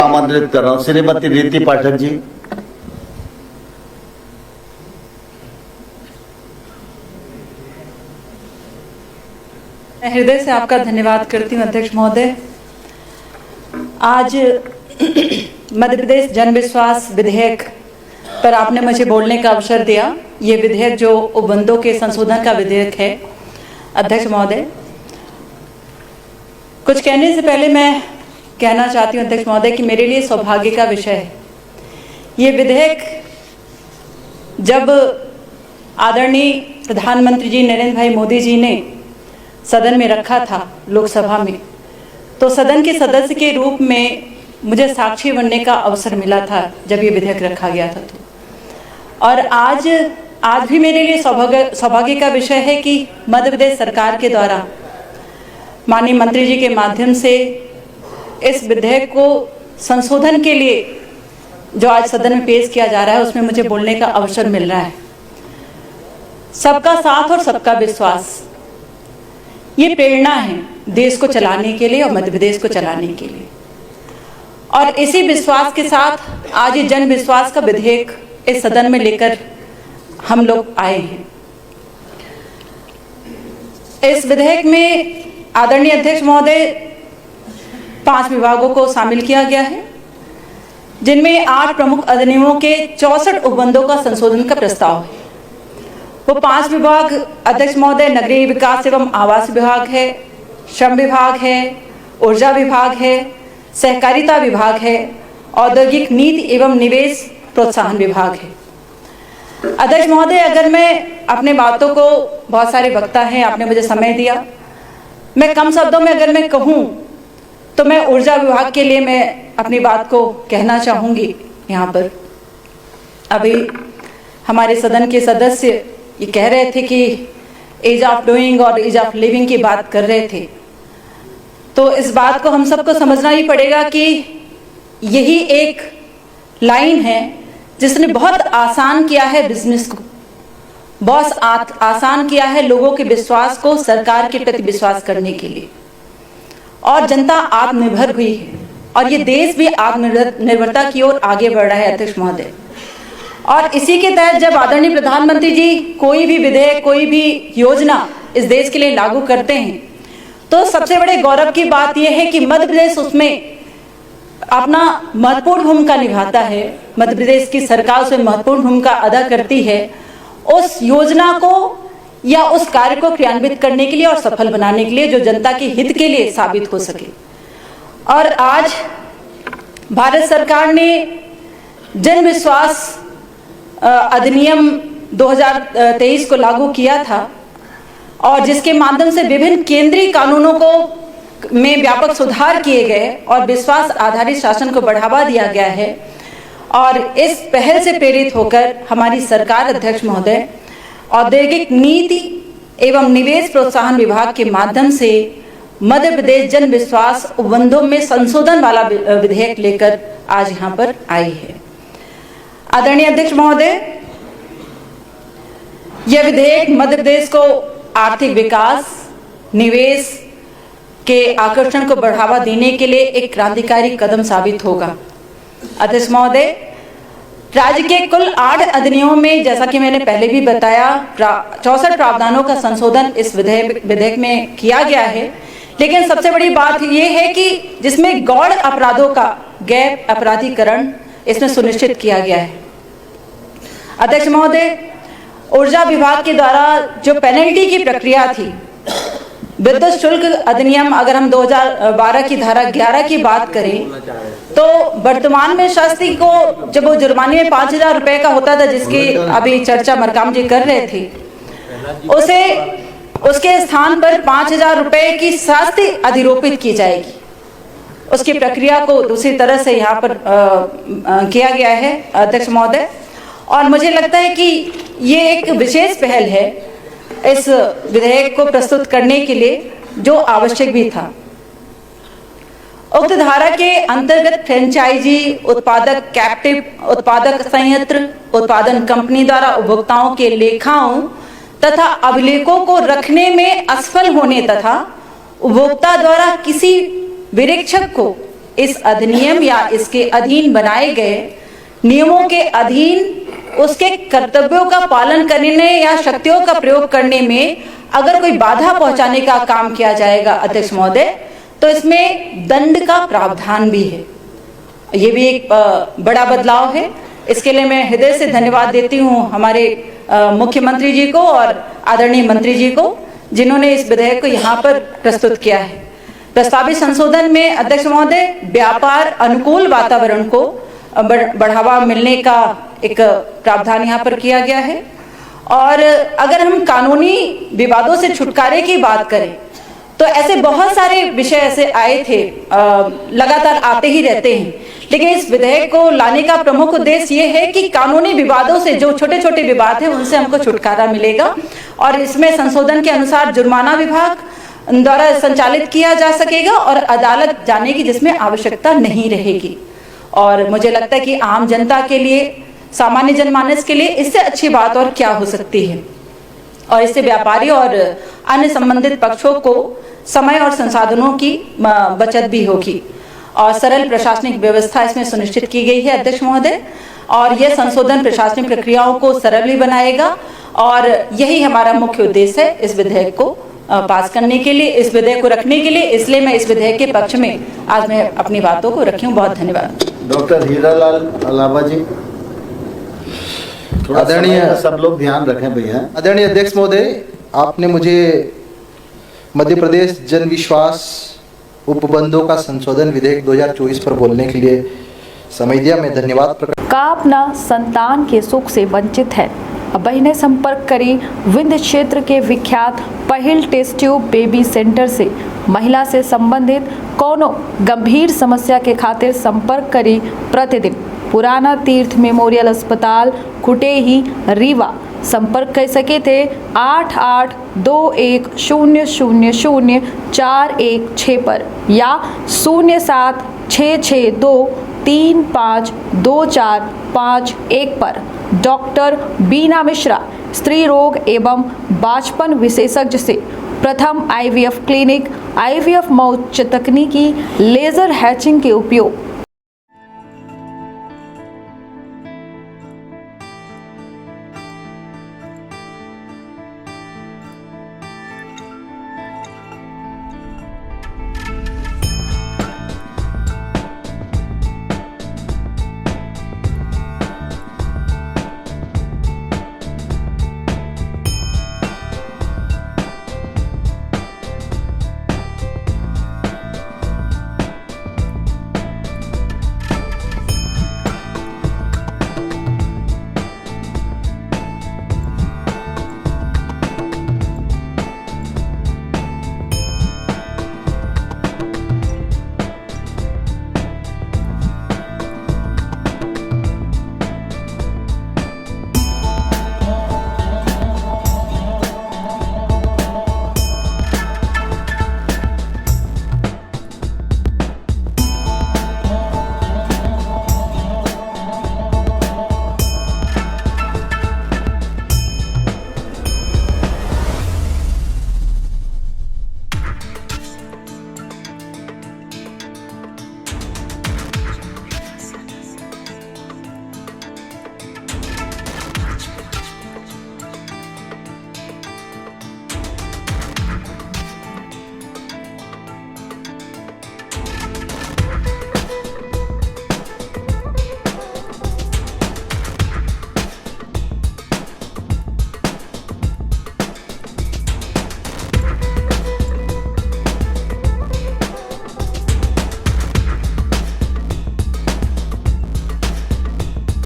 आमंत्रित कर रहा हूँ श्रीमती रीति पाठक जी। मैं हृदय से आपका धन्यवाद करती हूँ अध्यक्ष महोदय। आज मध्य प्रदेश जन विश्वास विधेयक पर आपने मुझे बोलने का अवसर दिया। ये विधेयक जो उपबंधों के संशोधन का विधेयक है अध्यक्ष महोदय, कुछ कहने से पहले मैं कहना चाहती हूँ अध्यक्ष महोदय कि मेरे लिए सौभाग्य का विषय है। ये विधेयक जब आदरणीय प्रधानमंत्री जी नरेंद्र भाई मोदी जी ने सदन में रखा था लोकसभा में, तो सदन के सदस्य के रूप में मुझे साक्षी बनने का अवसर मिला था जब ये विधेयक रखा गया था। और आज भी मेरे लिए सौभाग्य का विषय है कि मध्य प्रदेश सरकार के द्वारा माननीय मंत्री जी के माध्यम से इस विधेयक को संशोधन के लिए जो आज सदन में पेश किया जा रहा है उसमें मुझे बोलने का अवसर मिल रहा है। सबका साथ और सबका विश्वास, ये प्रेरणा है देश को चलाने के लिए और मध्य प्रदेश को चलाने के लिए। और इसी विश्वास के साथ आज ये जन विश्वास का विधेयक इस सदन में लेकर हम लोग आए हैं। इस विधेयक में आदरणीय अध्यक्ष महोदय 5 विभागों को शामिल किया गया है, जिनमें 8 प्रमुख अधिनियमों के 64 उपबंधों का संशोधन का प्रस्ताव है। वो 5 विभाग अध्यक्ष महोदय नगरीय विकास एवं आवास विभाग है, श्रम विभाग है, ऊर्जा विभाग है, सहकारिता विभाग है, औद्योगिक नीति एवं निवेश प्रोत्साहन विभाग है। अध्यक्ष महोदय, अगर मैं अपने बातों को, बहुत सारे वक्ता हैं, आपने मुझे समय दिया, मैं कम शब्दों में अगर मैं कहूँ तो मैं ऊर्जा विभाग के लिए मैं अपनी बात को कहना चाहूँगी। यहाँ पर अभी हमारे सदन के सदस्य ये कह रहे थे कि ईज ऑफ डूइंग और ईज ऑफ लिविंग की बात कर रहे थे, तो इस बात को हम सबको समझना ही पड़ेगा कि यही एक लाइन है जिसने बहुत आसान किया है बिजनेस को, बहुत आसान किया है लोगों के विश्वास को सरकार के प्रति विश्वास करने के लिए, और जनता आत्मनिर्भर हुई है और ये देश भी आत्मनिर्भरता की ओर आगे बढ़ रहा है अध्यक्ष महोदय। और इसी के तहत जब आदरणीय प्रधानमंत्री जी कोई भी विधेयक, कोई भी योजना इस देश के लिए लागू करते हैं, तो सबसे बड़े गौरव की बात यह है कि मध्य प्रदेश उसमें अपना महत्वपूर्ण भूमिका निभाता है। मध्य प्रदेश की सरकार उसमें महत्वपूर्ण भूमिका अदा करती है उस योजना को या उस कार्य को क्रियान्वित करने के लिए और सफल बनाने के लिए, जो जनता के हित के लिए साबित हो सके। और आज भारत सरकार ने जन विश्वास अधिनियम 2023 को लागू किया था, और जिसके माध्यम से विभिन्न केंद्रीय कानूनों को में व्यापक सुधार किए गए और विश्वास आधारित शासन को बढ़ावा दिया गया है। और इस पहल से प्रेरित होकर हमारी सरकार अध्यक्ष महोदय औद्योगिक नीति एवं निवेश प्रोत्साहन विभाग के माध्यम से मध्य प्रदेश जन विश्वास उपबंधों में संशोधन वाला विधेयक लेकर आज यहाँ पर आई है। आदरणीय अध्यक्ष महोदय, यह विधेयक मध्य प्रदेश को आर्थिक विकास, निवेश के आकर्षण को बढ़ावा देने के लिए एक क्रांतिकारी कदम साबित होगा। अध्यक्ष महोदय, राज्य के कुल 8 अधिनियमों में, जैसा कि मैंने पहले भी बताया, 64 प्रावधानों का संशोधन इस विधेयक में किया गया है। लेकिन सबसे बड़ी बात यह है कि जिसमें गौण अपराधों का गैर अपराधीकरण इसमें सुनिश्चित किया गया है। अध्यक्ष महोदय, ऊर्जा विभाग के द्वारा जो पेनल्टी की प्रक्रिया थी, विद्युत शुल्क अधिनियम, अगर हम 2012 की धारा 11 की बात करें, तो वर्तमान में शास्त्री को जब वो जुर्माने में 5,000 रुपए का होता था, जिसकी अभी चर्चा मरकाम जी कर रहे थे, उसके स्थान पर 5,000 रुपए की शास्ति अधिरोपित की जाएगी। उसकी प्रक्रिया को दूसरी तरह से यहाँ पर किया गया है अध्यक्ष महोदय, और मुझे लगता है कि ये एक विशेष पहल है इस विधेयक को प्रस्तुत करने के लिए, जो आवश्यक भी था। उक्त धारा के अंतर्गत फ्रेंचाइजी, उत्पादक, कैप्टिव उत्पादक संयंत्र, उत्पादन कंपनी द्वारा उपभोक्ताओं के लेखाओं तथा अभिलेखों को रखने में असफल होने तथा उपभोक्ता द्वारा किसी विरीक्षक को इस अधिनियम या इसके अधीन बनाए गए नियमों के अधीन उसके कर्तव्यों का पालन करने या शक्तियों का प्रयोग करने में अगर कोई बाधा पहुंचाने का काम किया जाएगा अध्यक्ष महोदय, तो इसमें दंड का प्रावधान भी है। ये भी एक बड़ा बदलाव है। इसके लिए मैं हृदय से धन्यवाद देती हूँ हमारे मुख्यमंत्री जी को और आदरणीय मंत्री जी को, जिन्होंने इस विधेयक को यहाँ पर प्रस्तुत किया है। प्रस्तावित संशोधन में अध्यक्ष महोदय व्यापार अनुकूल वातावरण को बढ़ावा मिलने का एक प्रावधान यहाँ पर किया गया है। और अगर हम कानूनी विवादों से छुटकारे की बात करें तो ऐसे बहुत सारे विषय ऐसे आए थे, लगातार आते ही रहते हैं, लेकिन इस विधेयक को लाने का प्रमुख उद्देश्य ये है कि कानूनी विवादों से, जो छोटे छोटे विवाद हैं, उनसे हमको छुटकारा मिलेगा। और इसमें संशोधन के अनुसार जुर्माना विभाग द्वारा संचालित किया जा सकेगा और अदालत जाने की जिसमें आवश्यकता नहीं रहेगी। और मुझे लगता है कि आम जनता के लिए, सामान्य जनमानस के लिए इससे अच्छी बात और क्या हो सकती है। और इससे व्यापारी और अन्य संबंधित पक्षों को समय और संसाधनों की बचत भी होगी और सरल प्रशासनिक व्यवस्था इसमें सुनिश्चित की गई है अध्यक्ष महोदय। और यह संशोधन प्रशासनिक प्रक्रियाओं को सरल भी बनाएगा और यही हमारा मुख्य उद्देश्य है इस विधेयक को पास करने के लिए, इस विधेयक को रखने के लिए। इसलिए मैं इस विधेयक के पक्ष में आज मैं अपनी बातों को रखी हूँ। बहुत धन्यवाद। डॉक्टर हीरालाल अलावा जी, आदरणीय सब लोग ध्यान रखें भैया। आदरणीय अध्यक्ष महोदय, आपने मुझे मध्य प्रदेश जन विश्वास उपबंधों का संशोधन विधेयक 2024 पर बोलने के लिए समय दिया। मैं धन्यवाद प्रकट। का अपना संतान के सुख से वंचित है, अब बहिने संपर्क करी विंध्य क्षेत्र के विख्यात पहिल टेस्ट ट्यूब बेबी सेंटर से। महिला से संबंधित कोनो गंभीर समस्या के खातिर संपर्क करी प्रतिदिन पुराना तीर्थ मेमोरियल अस्पताल कुटेही रीवा। संपर्क कर सके थे 8821000416 पर या 0766235245 पर। डॉक्टर बीना मिश्रा, स्त्री रोग एवं बांझपन विशेषज्ञ से प्रथम IVF क्लिनिक, IVF मौत तकनीकी, लेजर हैचिंग के उपयोग,